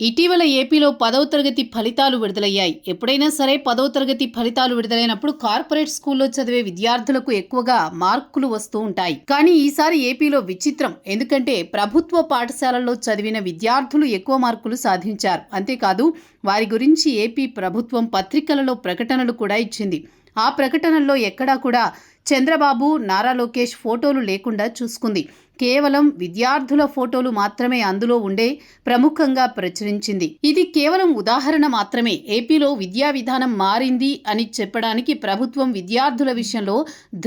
ఇటీవల ఏపీలో 10వ తరగతి ఫలితాలు విడుదలయ్యాయి. ఎప్పుడైనా సరే 10వ తరగతి ఫలితాలు విడుదలైనప్పుడు కార్పొరేట్ స్కూల్లో చదివే విద్యార్థులకు ఎక్కువగా మార్కులు వస్తూ ఉంటాయి. కానీ ఈసారి ఏపీలో విచిత్రం. ఎందుకంటే ప్రభుత్వ పాఠశాలల్లో చదివిన విద్యార్థులు ఎక్కువ మార్కులు సాధించారు. అంతేకాదు వారి గురించి ఏపీ ప్రభుత్వం పత్రికలలో ప్రకటనలు కూడా ఇచ్చింది. ఆ ప్రకటనల్లో ఎక్కడా కూడా చంద్రబాబు, నారా లోకేష్ ఫోటోలు లేకుండా చూసుకుంది. కేవలం విద్యార్థుల ఫోటోలు మాత్రమే అందులో ఉండే ప్రముఖంగా ప్రచురించింది. ఇది కేవలం ఉదాహరణ మాత్రమే. ఏపీలో విద్యా విధానం మారింది అని చెప్పడానికి, ప్రభుత్వం విద్యార్థుల విషయంలో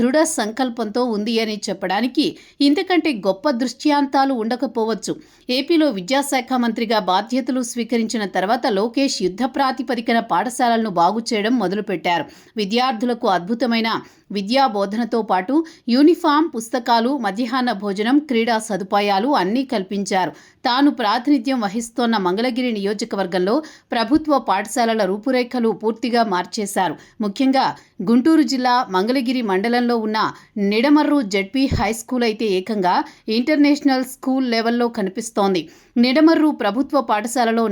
దృఢ సంకల్పంతో ఉంది అని చెప్పడానికి ఇంతకంటే గొప్ప దృష్టాంతాలు ఉండకపోవచ్చు. ఏపీలో విద్యాశాఖ మంత్రిగా బాధ్యతలు స్వీకరించిన తర్వాత లోకేష్ యుద్ధ ప్రాతిపదికన పాఠశాలలను బాగు చేయడం మొదలుపెట్టారు. విద్యార్థులకు అద్భుతమైన విద్యా బోధనతో పాటు యూనిఫామ్, పుస్తకాలు, మధ్యాహ్న భోజనం, క్రీడా సదుపాయాలు అన్నీ కల్పించారు. తాను ప్రాతినిధ్యం వహిస్తోన్న మంగళగిరి నియోజకవర్గంలో ప్రభుత్వ పాఠశాలల రూపురేఖలు పూర్తిగా మార్చేశారు. ముఖ్యంగా గుంటూరు జిల్లా మంగళగిరి మండలంలో ఉన్న నిడమర్రు జెడ్పీ హైస్కూల్ అయితే ఏకంగా ఇంటర్నేషనల్ స్కూల్ లెవెల్లో కనిపిస్తోంది. నిడమర్రు ప్రభుత్వ పాఠశాలలో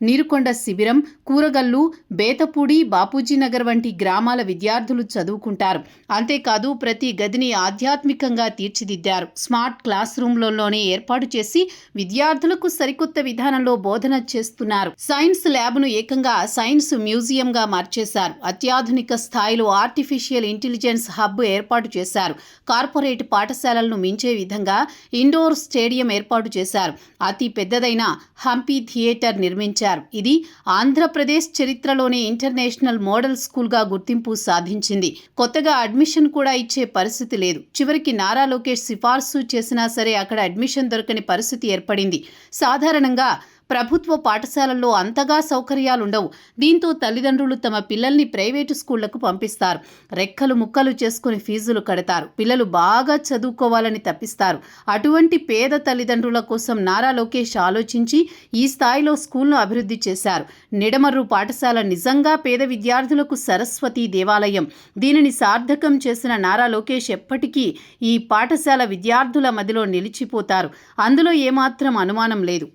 నీరుకొండ శిబిరం, కూరగల్లు, బేతపూడి, బాపూజీ నగర్ వంటి గ్రామాల విద్యార్థులు చదువుకుంటారు. అంతేకాదు ప్రతి గదిని ఆధ్యాత్మికంగా తీర్చిదిద్దారు. స్మార్ట్ క్లాస్ రూమ్లలోనే ఏర్పాటు చేసి విద్యార్థులకు సరికొత్త విధానంలో బోధన చేస్తున్నారు. సైన్స్ ల్యాబ్ను ఏకంగా సైన్స్ మ్యూజియంగా మార్చేశారు. అత్యాధునిక స్థాయిలో ఆర్టిఫిషియల్ ఇంటెలిజెన్స్ హబ్ ఏర్పాటు చేశారు. కార్పొరేట్ పాఠశాలలను మించే విధంగా ఇండోర్ స్టేడియం ఏర్పాటు చేశారు. అతి పెద్దదైన హంపి థియేటర్ నిర్మించారు. ఇది ఆంధ్రప్రదేశ్ చరిత్రలోనే ఇంటర్నేషనల్ మోడల్ స్కూల్గా గుర్తింపు సాధించింది. కొత్తగా అడ్మిషన్ కూడా ఇచ్చే పరిస్థితి లేదు. చివరికి నారా లోకేష్ సిఫార్సు చేసినా సరే అక్కడ అడ్మిషన్ దొరకని పరిస్థితి ఏర్పడింది. సాధారణంగా ప్రభుత్వ పాఠశాలల్లో అంతగా సౌకర్యాలుండవు. దీంతో తల్లిదండ్రులు తమ పిల్లల్ని ప్రైవేటు స్కూళ్లకు పంపిస్తారు. రెక్కలు ముక్కలు చేసుకుని ఫీజులు కడతారు. పిల్లలు బాగా చదువుకోవాలని తప్పిస్తారు. అటువంటి పేద తల్లిదండ్రుల కోసం నారా లోకేష్ ఆలోచించి ఈ స్థాయిలో స్కూల్ను అభివృద్ధి చేశారు. నిడమర్రు పాఠశాల నిజంగా పేద విద్యార్థులకు సరస్వతి దేవాలయం. దీనిని సార్థకం చేసిన నారా లోకేష్ ఎప్పటికీ ఈ పాఠశాల విద్యార్థుల మదిలో నిలిచిపోతారు. అందులో ఏమాత్రం అనుమానం లేదు.